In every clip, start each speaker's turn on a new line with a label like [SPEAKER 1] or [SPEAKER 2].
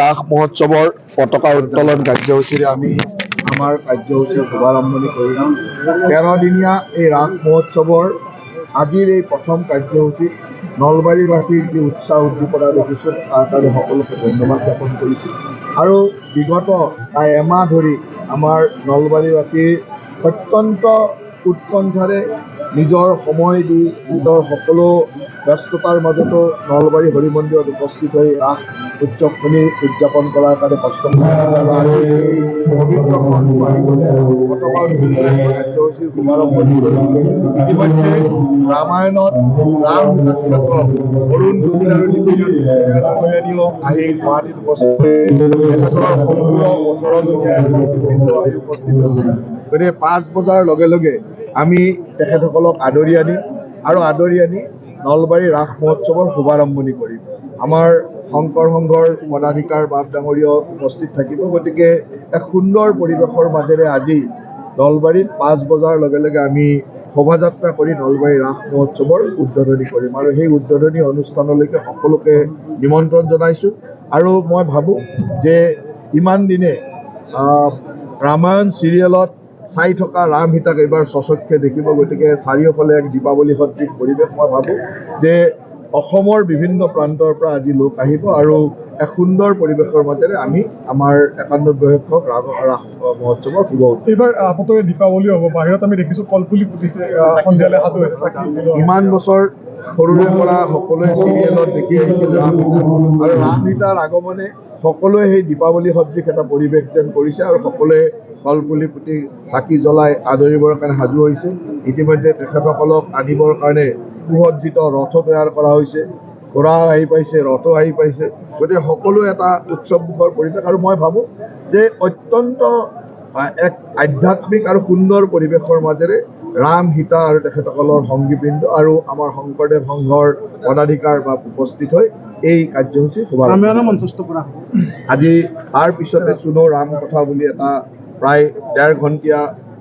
[SPEAKER 1] ৰাস মহোৎসৱৰ পতাকা উত্তোলন কাৰ্যসূচীৰে আমি আমাৰ কাৰ্যসূচীৰ শুভাৰম্ভণি কৰিম। 13 দিনীয়া এই ৰাস মহোৎসৱৰ আজিৰ এই প্ৰথম কাৰ্যসূচীত নলবাৰীবাসীৰ যি উৎসাহ উদ্দীপনা দেখিছোঁ তাৰ কাৰণে সকলোকে ধন্যবাদ জ্ঞাপন কৰিছোঁ। আৰু বিগত প্ৰায় এমাহ ধৰি আমাৰ নলবাৰীবাসীৰ অত্যন্ত উৎকণ্ঠাৰে নিজৰ সময় দি নিজৰ সকলো ব্যস্ততাৰ মাজতো নলবাৰী হৰি মন্দিৰত উপস্থিত হৈ ৰাস উৎসৱখিনি উদযাপন কৰাৰ কাৰণে কষ্ট কাৰ্যসূচীৰ শুভাৰম্ভণি কৰিম। ইতিমধ্যে ৰামায়ণত ৰাম ক্ষেত্ৰত অৰুণ গগৈ আৰু নিকীনেও আহি গুৱাহাটীত উপস্থিত উপস্থিত হৈছে। গতিকে 5 বজাৰ লগে লগে আমি তেখেতসকলক আদৰি আনিম আৰু আদৰি আনি নলবাৰী ৰাস মহোৎসৱৰ শুভাৰম্ভণি কৰিম। আমাৰ শংকৰ সংঘৰ পদাধিকাৰ বাপ ডাঙৰীয়াও উপস্থিত থাকিব। গতিকে এক সুন্দৰ পৰিৱেশৰ মাজেৰে আজি নলবাৰীত 5 বজাৰ লগে লগে আমি শোভাযাত্ৰা কৰি নলবাৰী ৰাস মহোৎসৱৰ উদ্বোধনী কৰিম আৰু সেই উদ্বোধনী অনুষ্ঠানলৈকে সকলোকে নিমন্ত্ৰণ জনাইছোঁ। আৰু মই ভাবোঁ যে ইমান দিনে ৰামায়ণ চিৰিয়েলত চাই থকা ৰাম সীতাক এইবাৰ স্বচক্ষে দেখিব। গতিকে চাৰিওফালে এক দীপাৱলী সদৃশ পৰিৱেশ। মই ভাবোঁ যে অসমৰ বিভিন্ন প্ৰান্তৰ পৰা আজি লোক আহিব আৰু এক সুন্দৰ পৰিৱেশৰ মাজেৰে আমি আমাৰ 91 সংখ্যক ৰাস মহোৎসৱৰ শুভ উৎসৱ।
[SPEAKER 2] এইবাৰ আপতৰে দীপাৱলী হ'ব, বাহিৰত আমি দেখিছোঁ কলপুলি ফুটিছে, সন্ধিয়ালৈ সাজু হৈছে।
[SPEAKER 1] ইমান বছৰ সৰুৰে পৰা সকলোৱে চিৰিয়েলত দেখি আহিছিল ৰাম সীতা, আৰু ৰাম সীতাৰ আগমনে সকলোৱে সেই দীপাৱলী সদৃশ এটা পৰিৱেশ যেন কৰিছে আৰু সকলোৱে কলপুলি পুতি চাকি জ্বলাই আদৰিবৰ কাৰণে সাজু হৈছে। ইতিমধ্যে তেখেতসকলক আনিবৰ কাৰণে সুসজ্জিত ৰথো তৈয়াৰ কৰা হৈছে, ঘোঁৰা আহি পাইছে, ৰথো আহি পাইছে। গতিকে সকলো এটা উৎসৱমুখৰ পৰিৱেশ আৰু মই ভাবোঁ যে অত্যন্ত এক আধ্যাত্মিক আৰু সুন্দৰ পৰিৱেশৰ মাজেৰে ৰাম সীতা আৰু তেখেতসকলৰ সংগীবৃন্দ আৰু আমাৰ শংকৰদেৱ সংঘৰ পদাধিকাৰ বা উপস্থিত হৈ এই কাৰ্যসূচী শুভাৰম্ভ
[SPEAKER 2] মঞ্চস্থ কৰা হ'ব।
[SPEAKER 1] আজি তাৰ পিছতে চুনো ৰাম কথা বুলি এটা প্ৰায় 1.5 ঘণ্টীয়া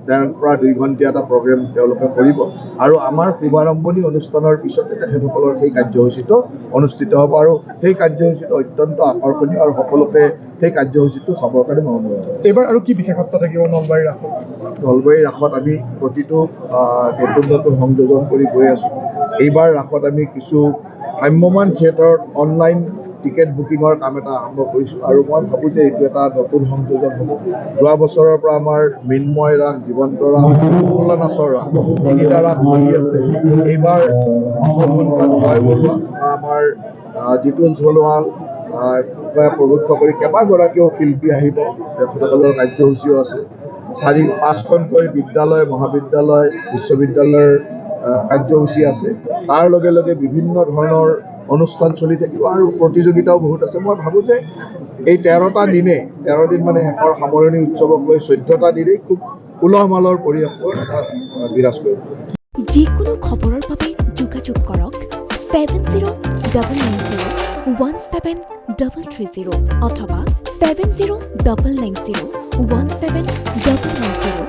[SPEAKER 1] 1.5 পৰা 2 ঘণ্টীয়া এটা প্ৰগ্ৰেম তেওঁলোকে কৰিব আৰু আমাৰ শুভাৰম্ভণি অনুষ্ঠানৰ পিছতে তেখেতসকলৰ সেই কাৰ্যসূচীটো অনুষ্ঠিত হ'ব আৰু সেই কাৰ্যসূচীটো অত্যন্ত আকৰ্ষণীয় আৰু সকলোকে সেই কাৰ্যসূচীটো চাবৰ কাৰণে মই অনুৰোধ কৰিম।
[SPEAKER 2] এইবাৰ আৰু কি বিশেষত্ব থাকিব নলবাৰী ৰাসত?
[SPEAKER 1] নলবাৰী ৰাসত আমি প্ৰতিটো নতুন সংযোজন কৰি গৈ আছোঁ। এইবাৰ ৰাসত আমি কিছু ভ্ৰাম্যমান থিয়েটাৰত অনলাইন টিকেট বুকিঙৰ কাম এটা আৰম্ভ কৰিছোঁ আৰু মই ভাবোঁ যে এইটো এটা নতুন সংযোজন হ'ব। যোৱা বছৰৰ পৰা আমাৰ মৃন্ময় ৰাস, জীৱন্ত ৰাস, কমলা নাচৰ ৰাস, 3টা ৰাস চলি আছে। এইবাৰ জয় বৰুৱা আমাৰ জিতুল সোণোৱাল প্ৰমুখ্য কৰি কেইবাগৰাকীও শিল্পী আহিব, তেখেতসকলৰ কাৰ্যসূচীও আছে। 4-5খনকৈ বিদ্যালয়, মহাবিদ্যালয়, বিশ্ববিদ্যালয়ৰ কাৰ্যসূচী আছে। তাৰ লগে লগে বিভিন্ন ধৰণৰ অনুষ্ঠান চলি থাকিব আৰু প্ৰতিযোগিতাও বহুত আছে। মই ভাবোঁ যে এই 13টা দিনে 13 দিন মানে শেষৰ সামৰণি উৎসৱক লৈ 14টা দিনেই খুব উলহ মালহৰ পৰিৱেশৰ বিৰাজ কৰিব।
[SPEAKER 3] যিকোনো খবৰৰ বাবে যোগাযোগ কৰক 7099017330 অথবা 7099017990।